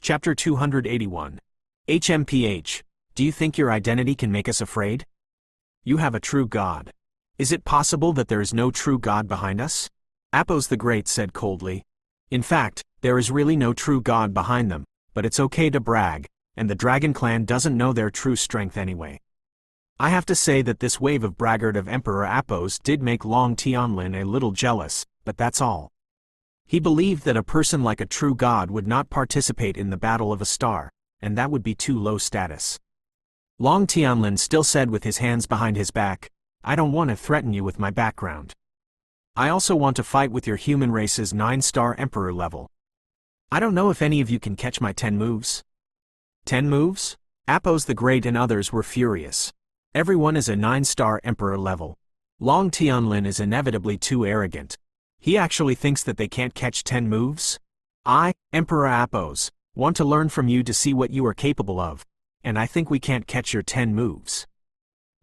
Chapter 281. HMPH. Do you think your identity can make us afraid? You have a true God. Is it possible that there is no true God behind us? Apos the Great said coldly. In fact, there is really no true God behind them, but it's okay to brag, and the Dragon Clan doesn't know their true strength anyway. I have to say that this wave of braggart of Emperor Apos did make Long Tianlin a little jealous, but that's all. He believed that a person like a true god would not participate in the Battle of a Star, and that would be too low status. Long Tianlin still said with his hands behind his back, I don't want to threaten you with my background. I also want to fight with your human race's 9-star Emperor level. I don't know if any of you can catch my 10 moves. 10 moves? Apos the Great and others were furious. Everyone is a 9-star Emperor level. Long Tianlin is inevitably too arrogant. He actually thinks that they can't catch 10 moves? I, Emperor Apos, want to learn from you to see what you are capable of, and I think we can't catch your 10 moves.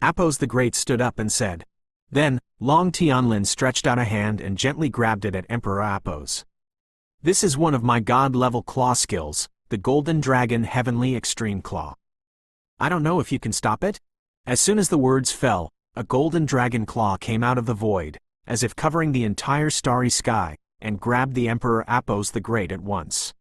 Apos the Great stood up and said. Then, Long Tianlin stretched out a hand and gently grabbed it at Emperor Apos. This is one of my god-level claw skills, the Golden Dragon Heavenly Extreme Claw. I don't know if you can stop it? As soon as the words fell, a golden dragon claw came out of the void, as if covering the entire starry sky, and grabbed the Emperor Apos the Great at once.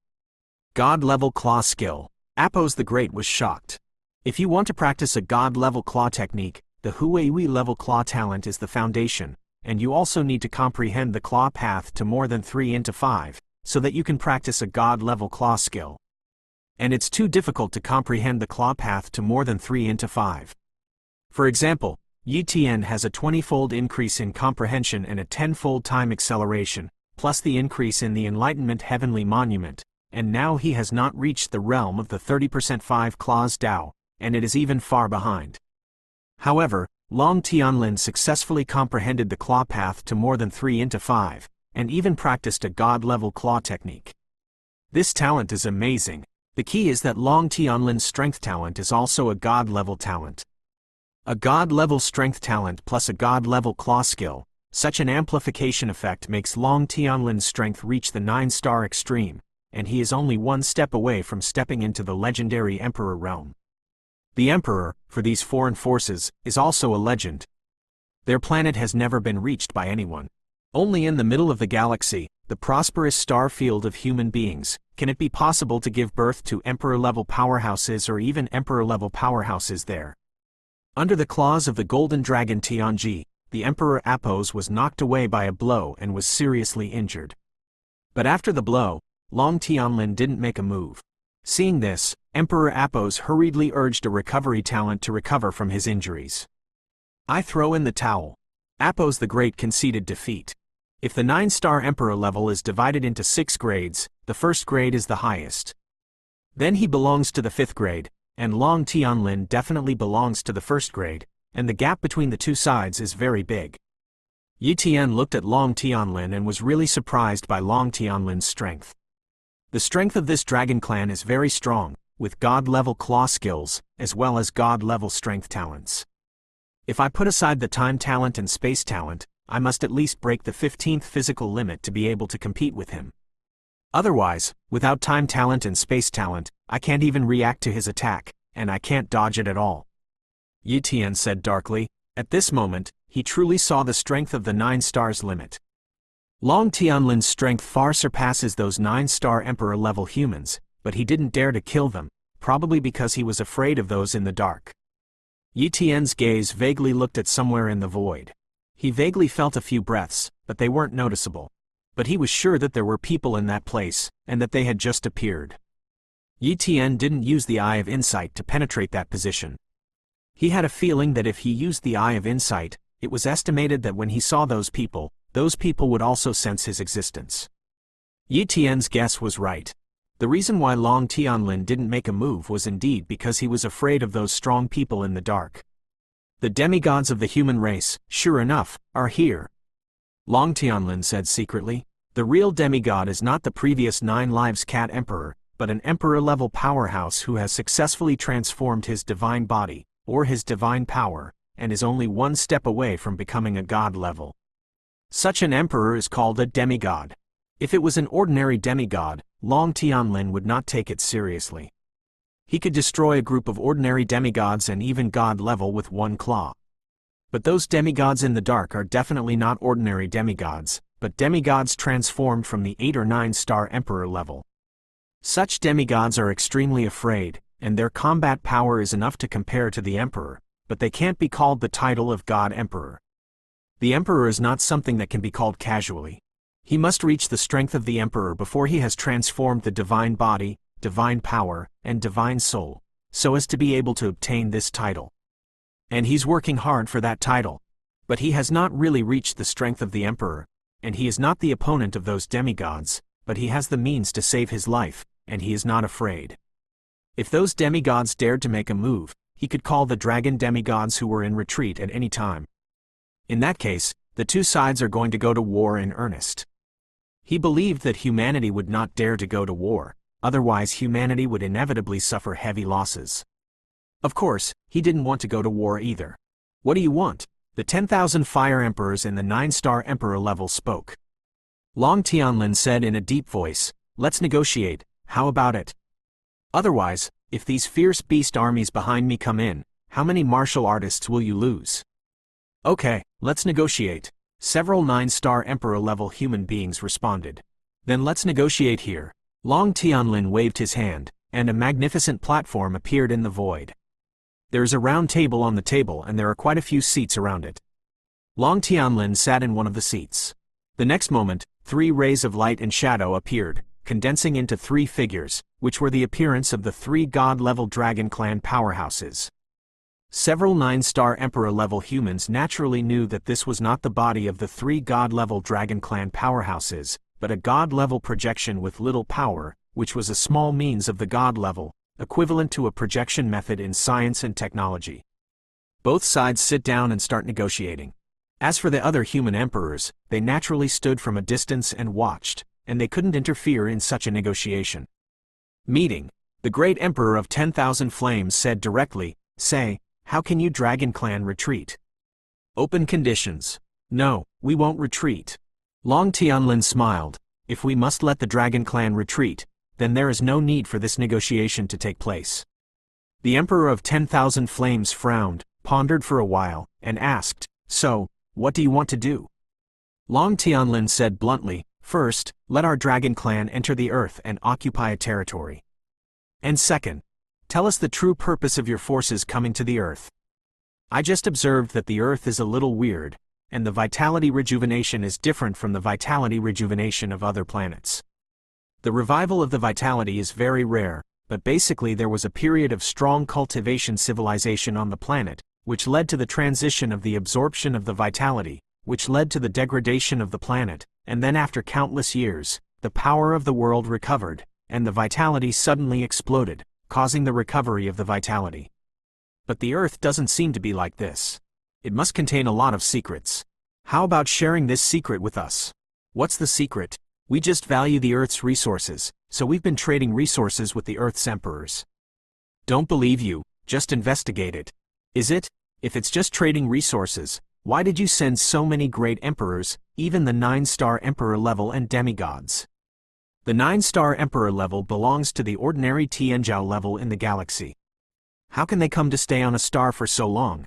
God-level claw skill. Apos the Great was shocked. If you want to practice a god-level claw technique, the Huihui level claw talent is the foundation, and you also need to comprehend the claw path to more than 3 into 5, so that you can practice a god-level claw skill. And it's too difficult to comprehend the claw path to more than 3 into 5. For example, Yi Tian has a 20-fold increase in comprehension and a 10-fold time acceleration, plus the increase in the Enlightenment Heavenly Monument, and now he has not reached the realm of the 30% 5 claws Dao, and it is even far behind. However, Long Tianlin successfully comprehended the claw path to more than 3 into 5, and even practiced a god-level claw technique. This talent is amazing. The key is that Long Tianlin's strength talent is also a god-level talent. A god-level strength talent plus a god-level claw skill, such an amplification effect makes Long Tianlin's strength reach the 9-star extreme, and he is only one step away from stepping into the legendary Emperor realm. The Emperor, for these foreign forces, is also a legend. Their planet has never been reached by anyone. Only in the middle of the galaxy, the prosperous star field of human beings, can it be possible to give birth to Emperor-level powerhouses or even Emperor-level powerhouses there. Under the claws of the Golden Dragon Tianji, the Emperor Apos was knocked away by a blow and was seriously injured. But after the blow, Long Tianlin didn't make a move. Seeing this, Emperor Apos hurriedly urged a recovery talent to recover from his injuries. I throw in the towel. Apos the Great conceded defeat. If the 9-star Emperor level is divided into 6 grades, the first grade is the highest. Then he belongs to the 5th grade, and Long Tianlin definitely belongs to the 1st grade, and the gap between the two sides is very big. Yi Tian looked at Long Tianlin and was really surprised by Long Tianlin's strength. The strength of this dragon clan is very strong, with god-level claw skills, as well as god-level strength talents. If I put aside the time talent and space talent, I must at least break the 15th physical limit to be able to compete with him. Otherwise, without time talent and space talent, I can't even react to his attack, and I can't dodge it at all. Yi Tian said darkly. At this moment, he truly saw the strength of the 9 stars limit. Long Tianlin's strength far surpasses those 9-star Emperor-level humans, but he didn't dare to kill them, probably because he was afraid of those in the dark. Yi Tian's gaze vaguely looked at somewhere in the void. He vaguely felt a few breaths, but they weren't noticeable. But he was sure that there were people in that place, and that they had just appeared. Yi Tian didn't use the Eye of Insight to penetrate that position. He had a feeling that if he used the Eye of Insight, it was estimated that when he saw those people would also sense his existence. Yi Tian's guess was right. The reason why Long Tianlin didn't make a move was indeed because he was afraid of those strong people in the dark. The demigods of the human race, sure enough, are here. Long Tianlin said secretly. The real demigod is not the previous 9 lives cat emperor, but an emperor-level powerhouse who has successfully transformed his divine body, or his divine power, and is only one step away from becoming a god level. Such an emperor is called a demigod. If it was an ordinary demigod, Long Tianlin would not take it seriously. He could destroy a group of ordinary demigods and even god level with one claw. But those demigods in the dark are definitely not ordinary demigods, but demigods transformed from the 8 or 9-star emperor level. Such demigods are extremely afraid, and their combat power is enough to compare to the emperor, but they can't be called the title of god emperor. The emperor is not something that can be called casually. He must reach the strength of the emperor before he has transformed the divine body, divine power, and divine soul, so as to be able to obtain this title. And he's working hard for that title. But he has not really reached the strength of the emperor, and he is not the opponent of those demigods, but he has the means to save his life, and he is not afraid. If those demigods dared to make a move, he could call the dragon demigods who were in retreat at any time. In that case, the two sides are going to go to war in earnest. He believed that humanity would not dare to go to war, otherwise humanity would inevitably suffer heavy losses. Of course, he didn't want to go to war either. What do you want? The 10,000 fire emperors in the 9-star emperor level spoke. Long Tianlin said in a deep voice, "Let's negotiate, how about it? Otherwise, if these fierce beast armies behind me come in, how many martial artists will you lose?" "Okay, let's negotiate," several 9-star emperor level human beings responded. "Then let's negotiate here." Long Tianlin waved his hand, and a magnificent platform appeared in the void. There is a round table on the table and there are quite a few seats around it. Long Tianlin sat in one of the seats. The next moment, 3 rays of light and shadow appeared, condensing into 3 figures, which were the appearance of the 3 god-level Dragon Clan powerhouses. Several 9-star emperor-level humans naturally knew that this was not the body of the 3 god-level Dragon Clan powerhouses, but a god-level projection with little power, which was a small means of the god level, equivalent to a projection method in science and technology. Both sides sit down and start negotiating. As for the other human emperors, they naturally stood from a distance and watched, and they couldn't interfere in such a negotiation. Meeting. The great emperor of 10,000 flames said directly, "Say, how can you Dragon Clan retreat?" "Open conditions. No, we won't retreat." Long Tianlin smiled. "If we must let the Dragon Clan retreat, then there is no need for this negotiation to take place." The Emperor of 10,000 Flames frowned, pondered for a while, and asked, "So, what do you want to do?" Long Tianlin said bluntly, "First, let our Dragon Clan enter the earth and occupy a territory. And second, tell us the true purpose of your forces coming to the earth. I just observed that the earth is a little weird, and the vitality rejuvenation is different from the vitality rejuvenation of other planets. The revival of the vitality is very rare, but basically there was a period of strong cultivation civilization on the planet, which led to the transition of the absorption of the vitality, which led to the degradation of the planet, and then after countless years, the power of the world recovered, and the vitality suddenly exploded, causing the recovery of the vitality. But the Earth doesn't seem to be like this. It must contain a lot of secrets. How about sharing this secret with us? What's the secret? We just value the Earth's resources, so we've been trading resources with the Earth's emperors. Don't believe you, just investigate it. Is it? If it's just trading resources, why did you send so many great emperors, even the 9-star emperor level and demigods? The 9-star emperor level belongs to the ordinary Tianzhou level in the galaxy. How can they come to stay on a star for so long?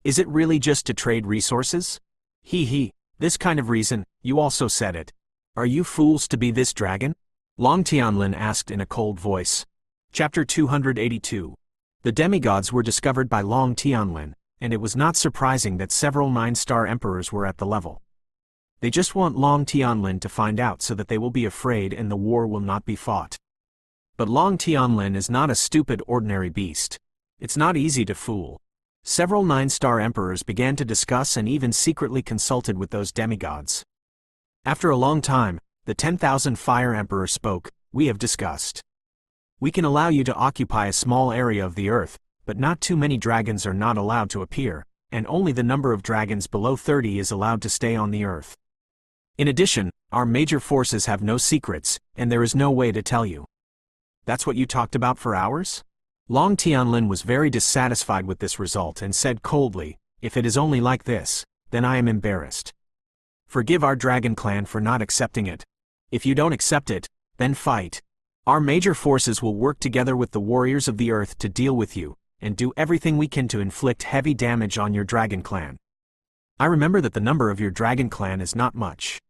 Is it really just to trade resources? This kind of reason, you also said it. Are you fools to be this dragon? Long Tianlin asked in a cold voice. Chapter 282. The demigods were discovered by Long Tianlin, and it was not surprising that several 9-star emperors were at the level. They just want Long Tianlin to find out so that they will be afraid and the war will not be fought. But Long Tianlin is not a stupid ordinary beast. It's not easy to fool. Several 9-star emperors began to discuss and even secretly consulted with those demigods. After a long time, the 10,000 Fire Emperor spoke. "We have discussed. We can allow you to occupy a small area of the earth, but not too many dragons are not allowed to appear, and only the number of dragons below 30 is allowed to stay on the earth. In addition, our major forces have no secrets, and there is no way to tell you." That's what you talked about for hours? Long Tianlin was very dissatisfied with this result and said coldly, "If it is only like this, then I am embarrassed. Forgive our Dragon Clan for not accepting it. If you don't accept it, then fight. Our major forces will work together with the warriors of the earth to deal with you, and do everything we can to inflict heavy damage on your dragon clan. I remember that the number of your dragon clan is not much.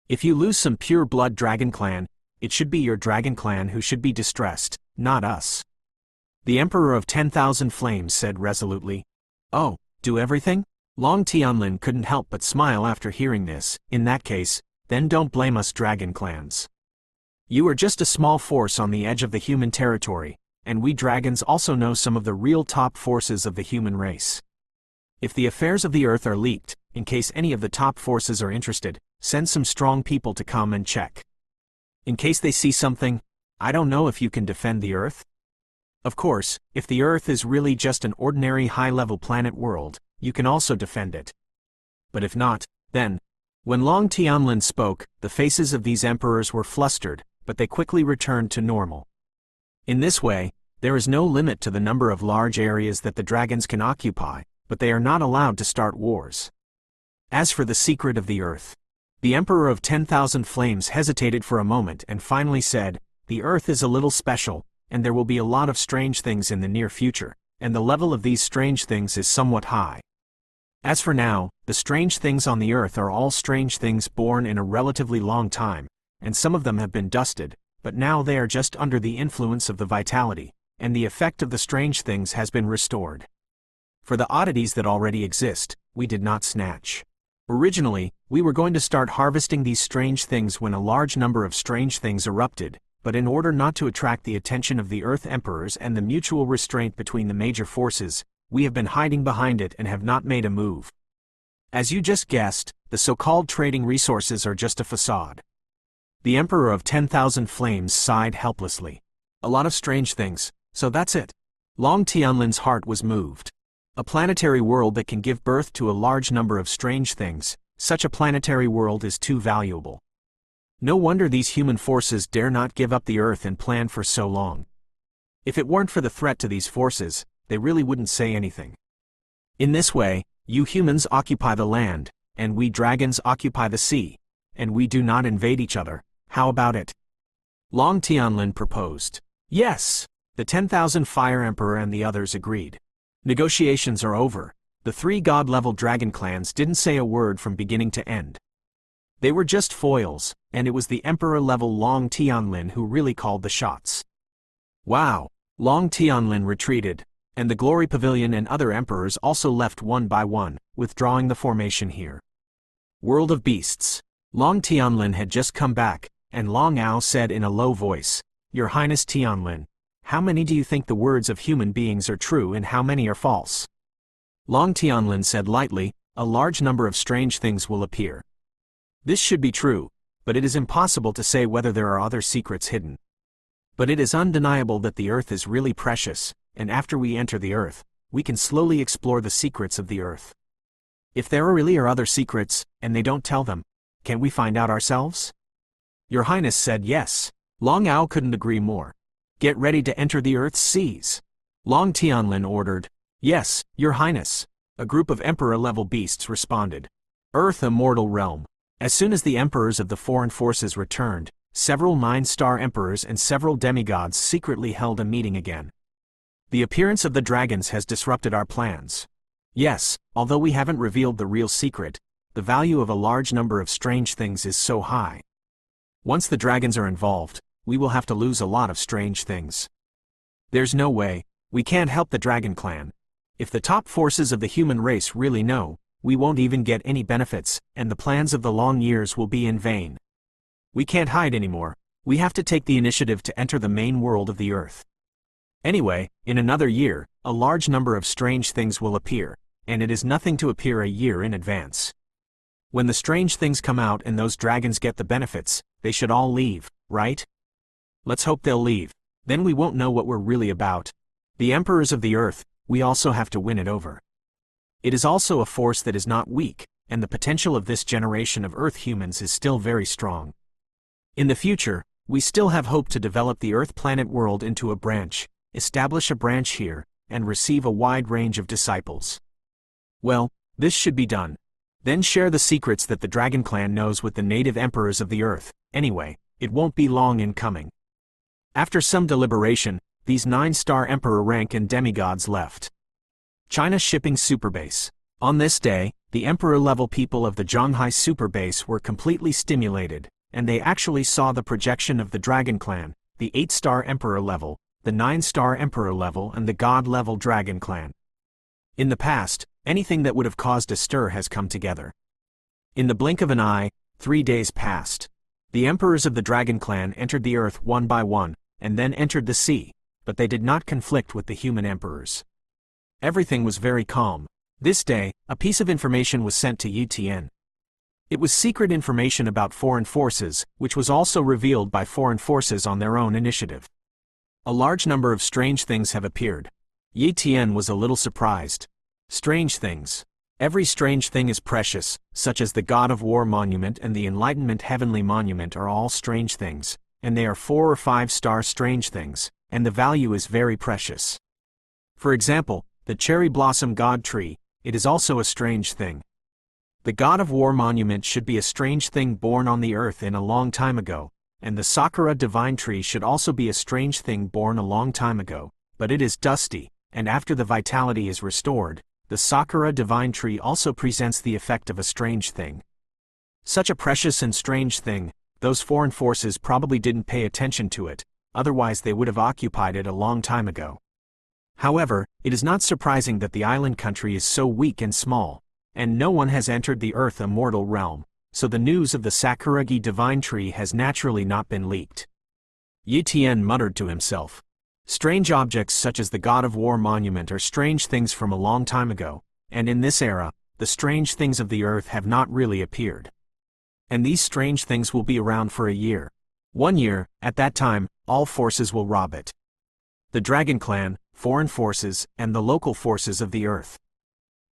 If you lose some pure blood dragon clan, it should be your dragon clan who should be distressed, not us. The Emperor of 10,000 Flames said resolutely. Oh, do everything? Long Tianlin couldn't help but smile after hearing this. In that case, then don't blame us dragon clans. You are just a small force on the edge of the human territory, and we dragons also know some of the real top forces of the human race. If the affairs of the earth are leaked, in case any of the top forces are interested, send some strong people to come and check. In case they see something, I don't know if you can defend the earth? Of course, if the earth is really just an ordinary high-level planet world, you can also defend it. But if not, then... When Long Tianlin spoke, the faces of these emperors were flustered, but they quickly returned to normal. In this way, there is no limit to the number of large areas that the dragons can occupy, but they are not allowed to start wars. As for the secret of the earth, the Emperor of 10,000 Flames hesitated for a moment and finally said, the earth is a little special, and there will be a lot of strange things in the near future, and the level of these strange things is somewhat high. As for now, the strange things on the earth are all strange things born in a relatively long time, and some of them have been dusted, but now they are just under the influence of the vitality, and the effect of the strange things has been restored. For the oddities that already exist, we did not snatch. Originally, we were going to start harvesting these strange things when a large number of strange things erupted, but in order not to attract the attention of the Earth Emperors and the mutual restraint between the major forces, we have been hiding behind it and have not made a move. As you just guessed, the so-called trading resources are just a facade. The Emperor of 10,000 Flames sighed helplessly. A lot of strange things, so that's it. Long Tianlin's heart was moved. A planetary world that can give birth to a large number of strange things, such a planetary world is too valuable. No wonder these human forces dare not give up the Earth and plan for so long. If it weren't for the threat to these forces, they really wouldn't say anything. In this way, you humans occupy the land, and we dragons occupy the sea, and we do not invade each other. How about it? Long Tianlin proposed. Yes, the 10,000 Fire Emperor and the others agreed. Negotiations are over. The three god-level dragon clans didn't say a word from beginning to end. They were just foils, and it was the Emperor-level Long Tianlin who really called the shots. Wow! Long Tianlin retreated, and the Glory Pavilion and other emperors also left one by one, withdrawing the formation here. World of Beasts. Long Tianlin had just come back, and Long Ao said in a low voice, Your Highness Tianlin, how many do you think the words of human beings are true and how many are false? Long Tianlin said lightly, a large number of strange things will appear. This should be true, but it is impossible to say whether there are other secrets hidden. But it is undeniable that the earth is really precious, and after we enter the earth, we can slowly explore the secrets of the earth. If there really are other secrets, and they don't tell them, can we find out ourselves? Your Highness said yes. Long Ao couldn't agree more. Get ready to enter the earth's seas. Long Tianlin ordered. Yes, Your Highness. A group of Emperor-level beasts responded. Earth Immortal Realm. As soon as the emperors of the foreign forces returned, several 9-star emperors and several demigods secretly held a meeting again. The appearance of the dragons has disrupted our plans. Yes, although we haven't revealed the real secret, the value of a large number of strange things is so high. Once the dragons are involved, we will have to lose a lot of strange things. There's no way, we can't help the dragon clan. If the top forces of the human race really know, we won't even get any benefits, and the plans of the long years will be in vain. We can't hide anymore, we have to take the initiative to enter the main world of the earth. Anyway, in another year, a large number of strange things will appear, and it is nothing to appear a year in advance. When the strange things come out and those dragons get the benefits, they should all leave, right? Let's hope they'll leave, then we won't know what we're really about. The emperors of the earth, we also have to win it over. It is also a force that is not weak, and the potential of this generation of Earth humans is still very strong. In the future, we still have hope to develop the Earth planet world into a branch, establish a branch here, and receive a wide range of disciples. Well, this should be done. Then share the secrets that the Dragon Clan knows with the native emperors of the Earth. Anyway, It won't be long in coming. After some deliberation, these 9-star emperor rank and demigods left China shipping superbase. On this day, the emperor-level people of the Zhonghai superbase were completely stimulated, and they actually saw the projection of the Dragon Clan, the 8-star emperor level, the 9-star emperor level and the god-level Dragon Clan. In the past, anything that would have caused a stir has come together. In the blink of an eye, 3 days passed. The emperors of the Dragon Clan entered the earth one by one, and then entered the sea, but they did not conflict with the human emperors. Everything was very calm. This day, a piece of information was sent to Yutian. It was secret information about foreign forces, which was also revealed by foreign forces on their own initiative. A large number of strange things have appeared. Yitian was a little surprised. Strange things. Every strange thing is precious, such as the God of War Monument and the Enlightenment Heavenly Monument are all strange things, and they are 4 or 5-star strange things, and the value is very precious. For example, the Cherry Blossom God Tree, it is also a strange thing. The God of War Monument should be a strange thing born on the earth in a long time ago, and the Sakura Divine Tree should also be a strange thing born a long time ago, but it is dusty, and after the vitality is restored, the Sakura Divine Tree also presents the effect of a strange thing. Such a precious and strange thing, those foreign forces probably didn't pay attention to it, otherwise they would have occupied it a long time ago. However, it is not surprising that the island country is so weak and small, and no one has entered the Earth Immortal realm, so the news of the Sakuragi Divine Tree has naturally not been leaked. Yitian muttered to himself. Strange objects such as the God of War Monument are strange things from a long time ago, and in this era, the strange things of the earth have not really appeared. And these strange things will be around for a year. 1 year, at that time, all forces will rob it. The Dragon Clan, foreign forces, and the local forces of the earth.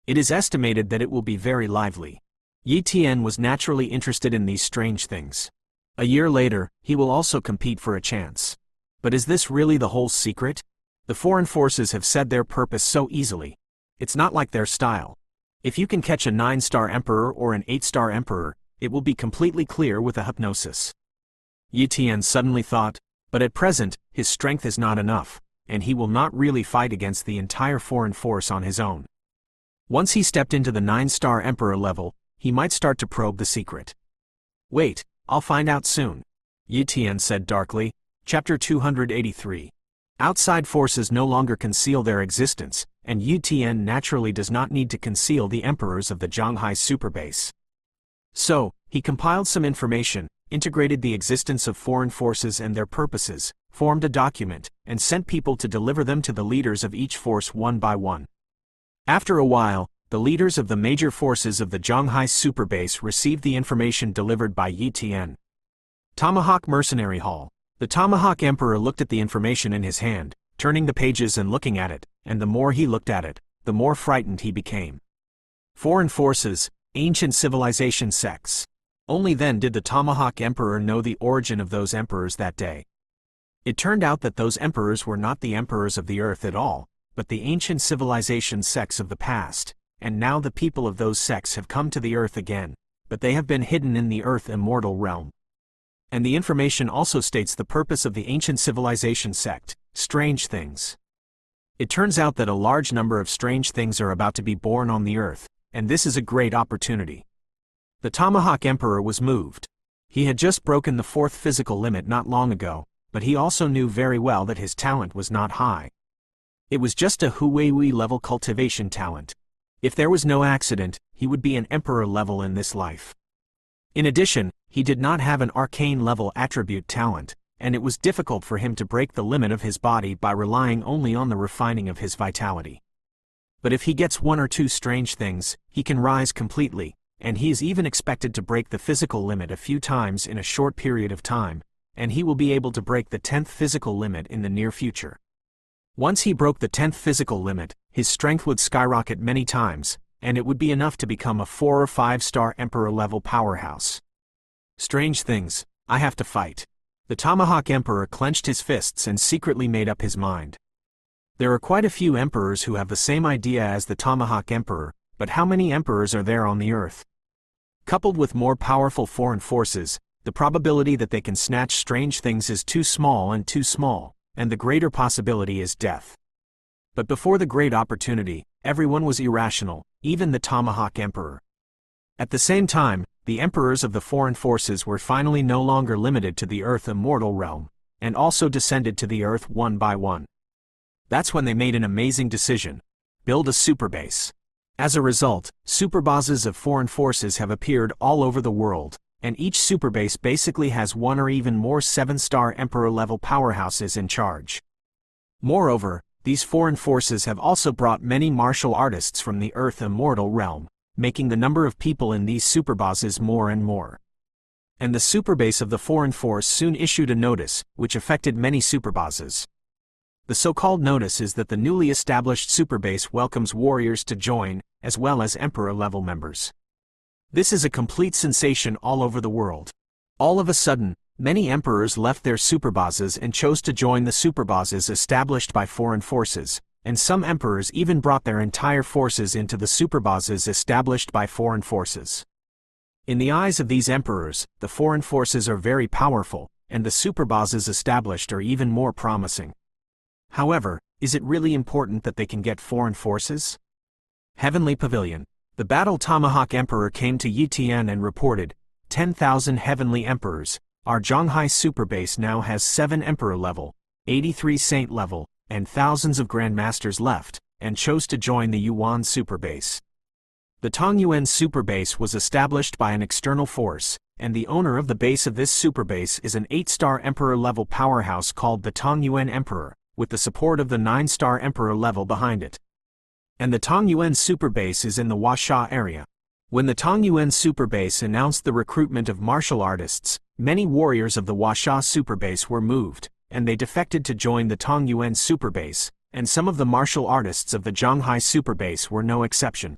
It is estimated that it will be very lively. Yitian was naturally interested in these strange things. A year later, he will also compete for a chance. But is this really the whole secret? The foreign forces have said their purpose so easily. It's not like their style. If you can catch a 9-star emperor or an 8-star emperor, it will be completely clear with a hypnosis. Yitian suddenly thought, but at present, his strength is not enough, and he will not really fight against the entire foreign force on his own. Once he stepped into the 9-star emperor level, he might start to probe the secret. Wait, I'll find out soon, Yitian said darkly. Chapter 283. Outside forces no longer conceal their existence, and Yutian naturally does not need to conceal the emperors of the Zhonghai superbase. So, he compiled some information, integrated the existence of foreign forces and their purposes, formed a document, and sent people to deliver them to the leaders of each force one by one. After a while, the leaders of the major forces of the Zhonghai superbase received the information delivered by Yitian. Tomahawk Mercenary Hall. The Tomahawk Emperor looked at the information in his hand, turning the pages and looking at it, and the more he looked at it, the more frightened he became. Foreign forces, ancient civilization sects. Only then did the Tomahawk Emperor know the origin of those emperors that day. It turned out that those emperors were not the emperors of the earth at all, but the ancient civilization sects of the past, and now the people of those sects have come to the earth again, but they have been hidden in the earth immortal realm. And the information also states the purpose of the ancient civilization sect, strange things. It turns out that a large number of strange things are about to be born on the earth, and this is a great opportunity. The Tomahawk Emperor was moved. He had just broken the 4th physical limit not long ago, but he also knew very well that his talent was not high. It was just a Huihui level cultivation talent. If there was no accident, he would be an emperor level in this life. In addition, he did not have an arcane level attribute talent, and it was difficult for him to break the limit of his body by relying only on the refining of his vitality. But if he gets 1 or 2 strange things, he can rise completely, and he is even expected to break the physical limit a few times in a short period of time, and he will be able to break the 10th physical limit in the near future. Once he broke the 10th physical limit, his strength would skyrocket many times, and it would be enough to become a 4 or 5-star emperor level powerhouse. Strange things, I have to fight. The Tomahawk Emperor clenched his fists and secretly made up his mind. There are quite a few emperors who have the same idea as the Tomahawk Emperor, but how many emperors are there on the earth? Coupled with more powerful foreign forces, The probability that they can snatch strange things is too small, and the greater possibility is death. But before the great opportunity, everyone was irrational, even the Tomahawk Emperor. At the same time, the emperors of the foreign forces were finally no longer limited to the Earth immortal realm, and also descended to the Earth one by one. That's when they made an amazing decision: build a superbase. As a result, superbases of foreign forces have appeared all over the world, and each superbase basically has one or even more 7-star emperor-level powerhouses in charge. Moreover, these foreign forces have also brought many martial artists from the Earth immortal realm, making the number of people in these superbases more and more. And the superbase of the foreign force soon issued a notice, which affected many superbases. The so-called notice is that the newly established superbase welcomes warriors to join, as well as emperor-level members. This is a complete sensation all over the world. All of a sudden, many emperors left their superbases and chose to join the superbases established by foreign forces, and some emperors even brought their entire forces into the superbases established by foreign forces. In the eyes of these emperors, the foreign forces are very powerful, and the superbases established are even more promising. However, is it really important that they can get foreign forces? Heavenly Pavilion. The Battle Tomahawk Emperor came to Yitian and reported, 10,000 Heavenly Emperors. Our Zhanghai superbase now has 7 Emperor level, 83 Saint level, and thousands of Grandmasters left, and chose to join the Yuan superbase. The Tongyuan superbase was established by an external force, and the owner of the base of this superbase is an 8-star Emperor level powerhouse called the Tongyuan Emperor, with the support of the 9-star Emperor level behind it. And the Tongyuan superbase is in the Huasha area. When the Tongyuan superbase announced the recruitment of martial artists, many warriors of the Huasha superbase were moved, and they defected to join the Tongyuan superbase, and some of the martial artists of the Zhanghai superbase were no exception.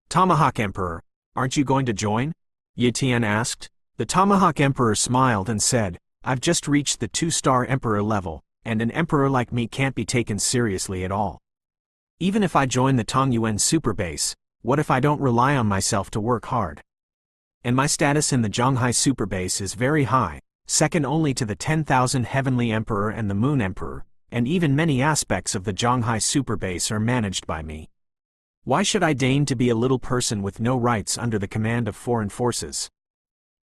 Tomahawk Emperor, aren't you going to join? Yitian asked. The Tomahawk Emperor smiled and said, I've just reached the 2-star Emperor level, and an emperor like me can't be taken seriously at all. Even if I join the Tongyuan superbase, what if I don't rely on myself to work hard? And my status in the Zhanghai superbase is very high, second only to the 10,000 Heavenly Emperor and the Moon Emperor, and even many aspects of the Zhanghai superbase are managed by me. Why should I deign to be a little person with no rights under the command of foreign forces?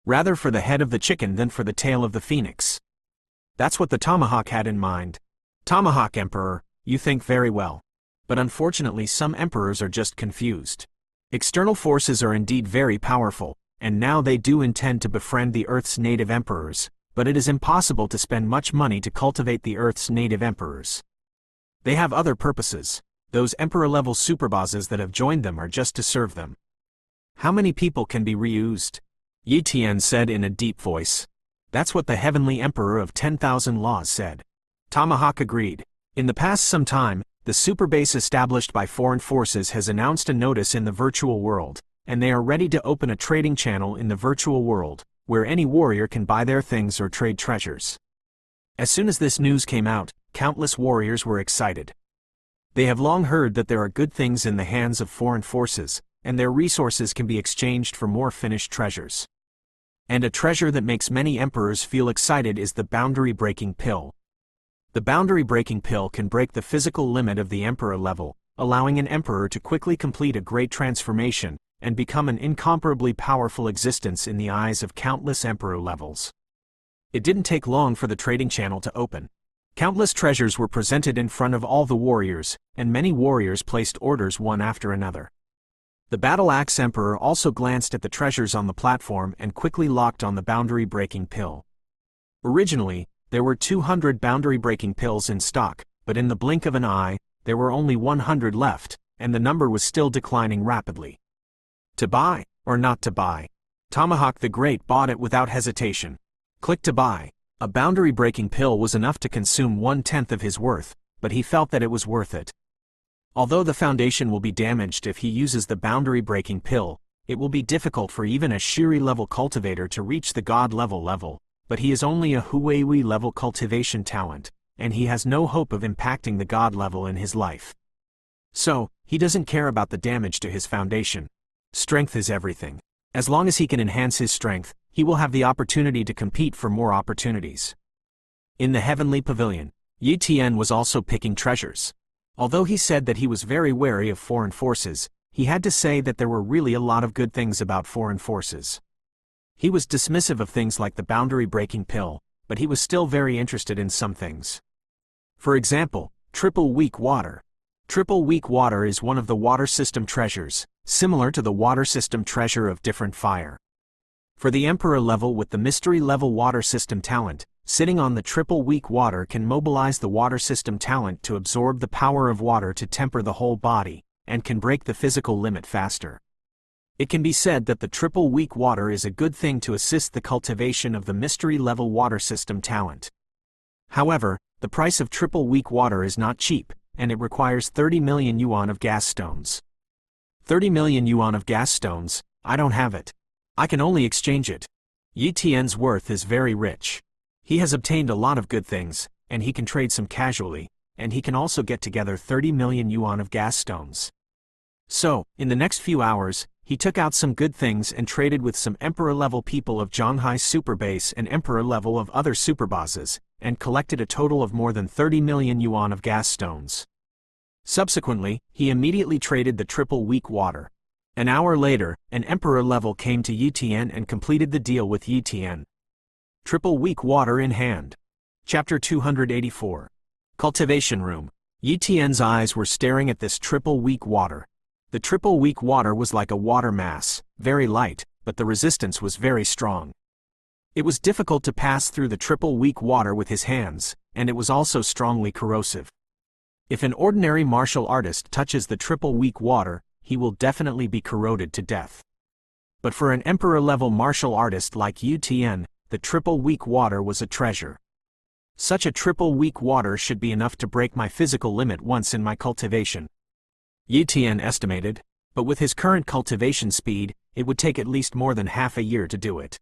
Rather for the head of the chicken than for the tail of the phoenix. That's what the Tomahawk had in mind. Tomahawk Emperor, you think very well. But unfortunately some emperors are just confused. External forces are indeed very powerful, and now they do intend to befriend the Earth's native emperors, but it is impossible to spend much money to cultivate the Earth's native emperors. They have other purposes. Those emperor-level superbases that have joined them are just to serve them. How many people can be reused? Yitian said in a deep voice. That's what the Heavenly Emperor of 10,000 Laws said. Tomahawk agreed. In the past some time, the superbase established by foreign forces has announced a notice in the virtual world, and they are ready to open a trading channel in the virtual world, where any warrior can buy their things or trade treasures. As soon as this news came out, countless warriors were excited. They have long heard that there are good things in the hands of foreign forces, and their resources can be exchanged for more finished treasures. And a treasure that makes many emperors feel excited is the boundary-breaking pill. The boundary-breaking pill can break the physical limit of the emperor level, allowing an emperor to quickly complete a great transformation, and become an incomparably powerful existence in the eyes of countless emperor levels. It didn't take long for the trading channel to open. Countless treasures were presented in front of all the warriors, and many warriors placed orders one after another. The Battle Axe Emperor also glanced at the treasures on the platform and quickly locked on the boundary-breaking pill. Originally, there were 200 boundary-breaking pills in stock, but in the blink of an eye, there were only 100 left, and the number was still declining rapidly. To buy, or not to buy? Tomahawk the Great bought it without hesitation. Click to buy. A boundary-breaking pill was enough to consume 1/10 of his worth, but he felt that it was worth it. Although the foundation will be damaged if he uses the boundary-breaking pill, it will be difficult for even a Shiri-level cultivator to reach the God-level, but he is only a Huiwi-level cultivation talent, and he has no hope of impacting the God level in his life. So, he doesn't care about the damage to his foundation. Strength is everything. As long as he can enhance his strength, he will have the opportunity to compete for more opportunities. In the heavenly pavilion, Yi Tian was also picking treasures. Although he said that he was very wary of foreign forces, he had to say that there were really a lot of good things about foreign forces. He was dismissive of things like the boundary-breaking pill, but he was still very interested in some things. For example, triple weak water. Triple weak water is one of the water system treasures, similar to the water system treasure of different fire. For the Emperor level with the mystery level water system talent, sitting on the triple weak water can mobilize the water system talent to absorb the power of water to temper the whole body, and can break the physical limit faster. It can be said that the triple weak water is a good thing to assist the cultivation of the mystery level water system talent. However, the price of triple weak water is not cheap, and it requires 30 million yuan of gas stones. 30 million yuan of gas stones, I don't have it. I can only exchange it. Yi Tian's worth is very rich. He has obtained a lot of good things, and he can trade some casually, and he can also get together 30 million yuan of gas stones. So, in the next few hours, he took out some good things and traded with some Emperor-level people of Zhanghai Superbase and Emperor-level of other superbosses, and collected a total of more than 30 million yuan of gas stones. Subsequently, he immediately traded the triple weak water. An hour later, an Emperor level came to Yi Tian and completed the deal with Yi Tian. Triple weak water in hand. Chapter 284. Cultivation Room. Yi Tian's eyes were staring at this triple weak water. The triple weak water was like a water mass, very light, but the resistance was very strong. It was difficult to pass through the triple weak water with his hands, and it was also strongly corrosive. If an ordinary martial artist touches the triple weak water, he will definitely be corroded to death. But for an Emperor-level martial artist like Yi Tian, the triple weak water was a treasure. Such a triple weak water should be enough to break my physical limit once in my cultivation. Yi Tian estimated, but with his current cultivation speed, it would take at least more than half a year to do it.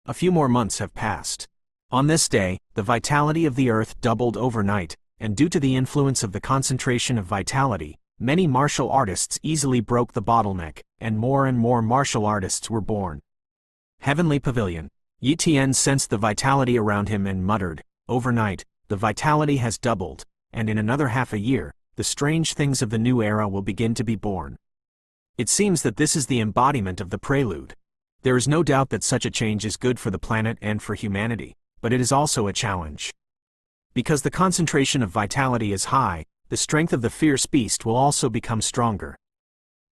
A few more months have passed. On this day, the vitality of the earth doubled overnight, and due to the influence of the concentration of vitality, many martial artists easily broke the bottleneck, and more martial artists were born. Heavenly Pavilion. Yi Tian sensed the vitality around him and muttered, "Overnight, the vitality has doubled, and in another half a year, the strange things of the new era will begin to be born." It seems that this is the embodiment of the prelude. There is no doubt that such a change is good for the planet and for humanity, but it is also a challenge. Because the concentration of vitality is high, the strength of the fierce beast will also become stronger.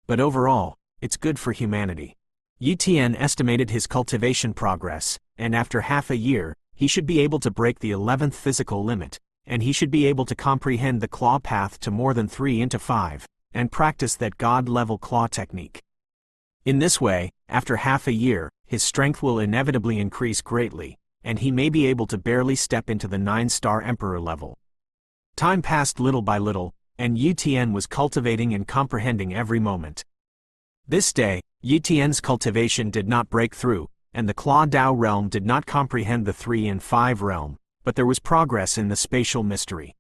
But overall, it's good for humanity. Yi Tian estimated his cultivation progress, and after half a year, he should be able to break the 11th physical limit, and he should be able to comprehend the claw path to more than 3 into 5, and practice that God-level claw technique. In this way, after half a year, his strength will inevitably increase greatly, and he may be able to barely step into the 9-star Emperor level. Time passed little by little, and Yi Tian was cultivating and comprehending every moment. This day, Yi Tian's cultivation did not break through, and the Claw Dao realm did not comprehend the 3 and 5 realm, but there was progress in the spatial mystery.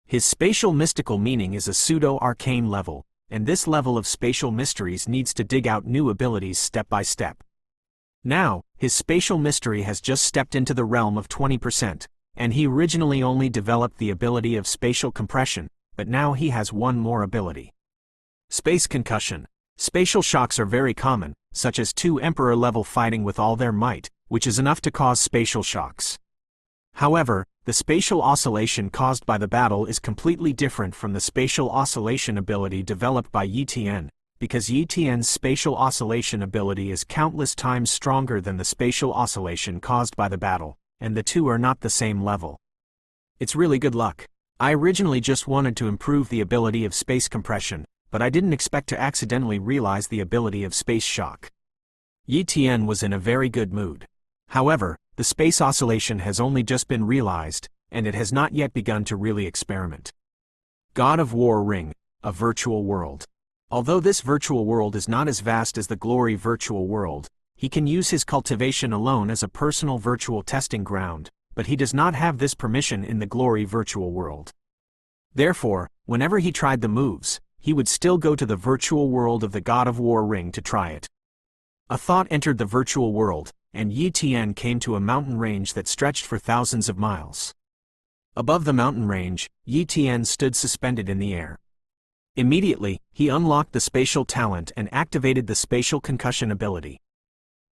His spatial mystical meaning is a pseudo-arcane level, and this level of spatial mysteries needs to dig out new abilities step by step. Now, his spatial mystery has just stepped into the realm of 20%, and he originally only developed the ability of spatial compression, but now he has one more ability. Space concussion. Spatial shocks are very common, such as 2 Emperor level fighting with all their might, which is enough to cause spatial shocks. However, the spatial oscillation caused by the battle is completely different from the spatial oscillation ability developed by Yi Tian, because Yi Tian's spatial oscillation ability is countless times stronger than the spatial oscillation caused by the battle, and the two are not the same level. It's really good luck. I originally just wanted to improve the ability of space compression, but I didn't expect to accidentally realize the ability of space shock. Yi Tian was in a very good mood. However, the space oscillation has only just been realized, and it has not yet begun to really experiment. God of War Ring, a virtual world. Although this virtual world is not as vast as the Glory virtual world, he can use his cultivation alone as a personal virtual testing ground, but he does not have this permission in the Glory virtual world. Therefore, whenever he tried the moves, he would still go to the virtual world of the God of War Ring to try it. A thought entered the virtual world, and Yi Tian came to a mountain range that stretched for thousands of miles. Above the mountain range, Yi Tian stood suspended in the air. Immediately, he unlocked the spatial talent and activated the spatial concussion ability.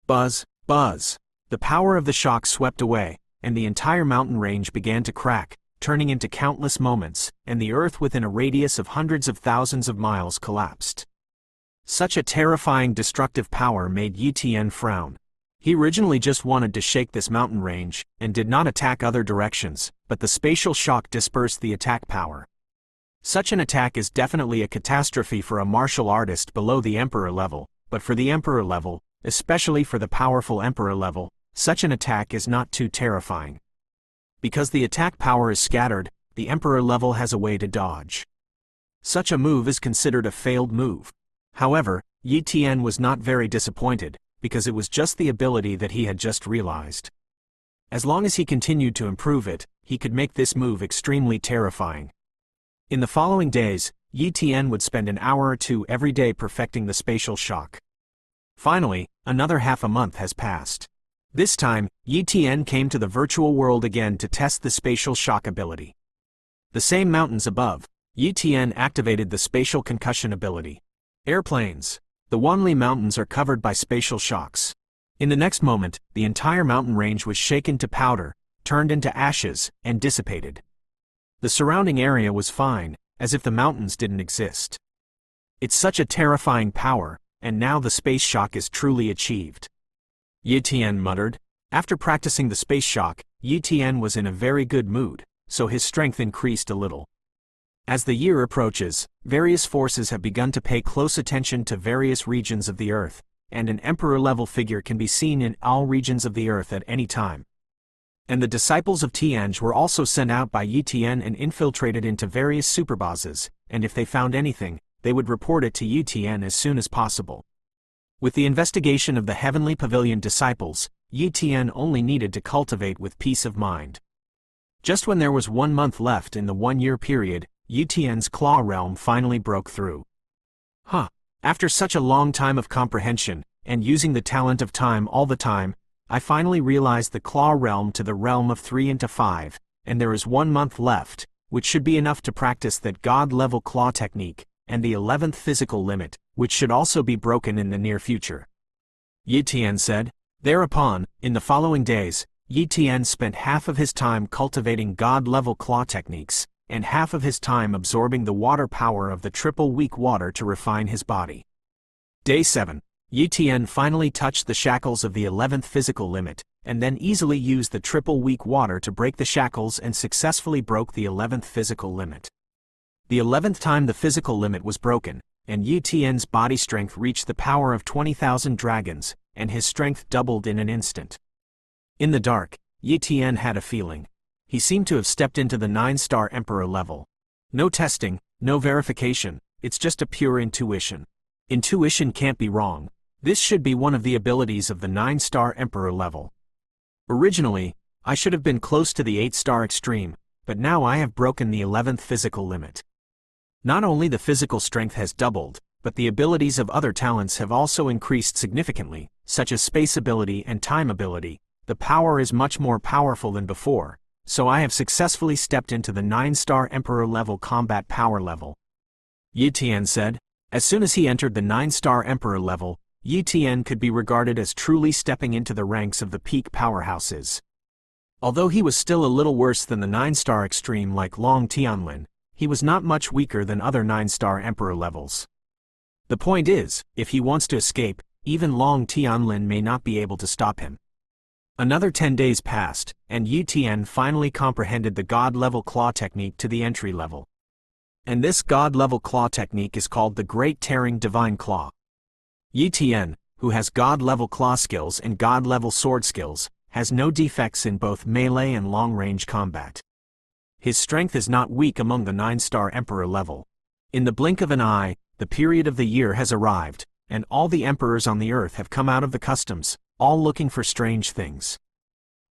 Buzz, buzz! The power of the shock swept away, and the entire mountain range began to crack, turning into countless moments, and the earth within a radius of hundreds of thousands of miles collapsed. Such a terrifying destructive power made Yi Tian frown. He originally just wanted to shake this mountain range, and did not attack other directions, but the spatial shock dispersed the attack power. Such an attack is definitely a catastrophe for a martial artist below the Emperor level, but for the Emperor level, especially for the powerful Emperor level, such an attack is not too terrifying. Because the attack power is scattered, the Emperor level has a way to dodge. Such a move is considered a failed move. However, Yi Tian was not very disappointed, because it was just the ability that he had just realized. As long as he continued to improve it, he could make this move extremely terrifying. In the following days, Yi Tian would spend an hour or two every day perfecting the spatial shock. Finally, another half a month has passed. This time, Yi Tian came to the virtual world again to test the spatial shock ability. The same mountains above, Yi Tian activated the spatial concussion ability. Airplanes. The Wanli Mountains are covered by spatial shocks. In the next moment, the entire mountain range was shaken to powder, turned into ashes, and dissipated. The surrounding area was fine, as if the mountains didn't exist. It's such a terrifying power, and now the space shock is truly achieved. Yi Tian muttered. After practicing the space shock, Yi Tian was in a very good mood, so his strength increased a little. As the year approaches, various forces have begun to pay close attention to various regions of the Earth, and an Emperor-level figure can be seen in all regions of the Earth at any time. And the disciples of Tianj were also sent out by Yi Tian and infiltrated into various superbosses, and if they found anything, they would report it to Yi Tian as soon as possible. With the investigation of the Heavenly Pavilion disciples, Yi Tian only needed to cultivate with peace of mind. Just when there was 1 month left in the 1-year period, Yi Tian's claw realm finally broke through. After such a long time of comprehension, and using the talent of time all the time, I finally realized the claw realm to the realm of 3 into 5, and there is 1 month left, which should be enough to practice that God-level claw technique, and the 11th physical limit, which should also be broken in the near future. Yi Tian said. Thereupon, in the following days, Yi Tian spent half of his time cultivating God-level claw techniques, and half of his time absorbing the water power of the triple weak water to refine his body. Day 7. Yi Tian finally touched the shackles of the 11th physical limit, and then easily used the triple weak water to break the shackles and successfully broke the 11th physical limit. The 11th time the physical limit was broken, and Yi Tian's body strength reached the power of 20,000 dragons, and his strength doubled in an instant. In the dark, Yi Tian had a feeling. He seemed to have stepped into the 9-star Emperor level. No testing, no verification, it's just a pure intuition. Intuition can't be wrong. This should be one of the abilities of the 9-star Emperor level. Originally, I should have been close to the 8-star extreme, but now I have broken the 11th physical limit. Not only the physical strength has doubled, but the abilities of other talents have also increased significantly, such as space ability and time ability. The power is much more powerful than before, so I have successfully stepped into the 9-star Emperor level combat power level. Yi Tian said. As soon as he entered the 9-star Emperor level, Yi Tian could be regarded as truly stepping into the ranks of the peak powerhouses. Although he was still a little worse than the 9-star extreme like Long Tianlin, he was not much weaker than other 9-star Emperor levels. The point is, if he wants to escape, even Long Tianlin may not be able to stop him. Another 10 days passed, and Yi Tian finally comprehended the God-level claw technique to the entry level. And this God-level claw technique is called the Great Tearing Divine Claw. Yi Tian, who has God-level claw skills and God-level sword skills, has no defects in both melee and long-range combat. His strength is not weak among the 9-star Emperor level. In the blink of an eye, the period of the year has arrived, and all the emperors on the earth have come out of the customs, all looking for strange things.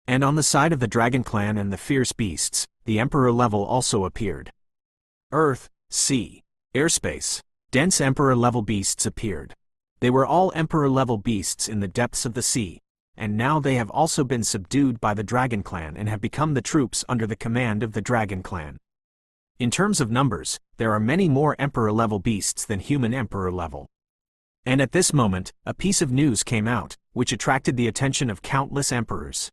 And on the side of the Dragon Clan and the fierce beasts, the Emperor level also appeared. Earth, sea, airspace, dense Emperor level beasts appeared. They were all Emperor level beasts in the depths of the sea. and now they have also been subdued by the Dragon Clan and have become the troops under the command of the Dragon Clan. In terms of numbers, there are many more Emperor-level beasts than human Emperor level. And at this moment, a piece of news came out, which attracted the attention of countless Emperors.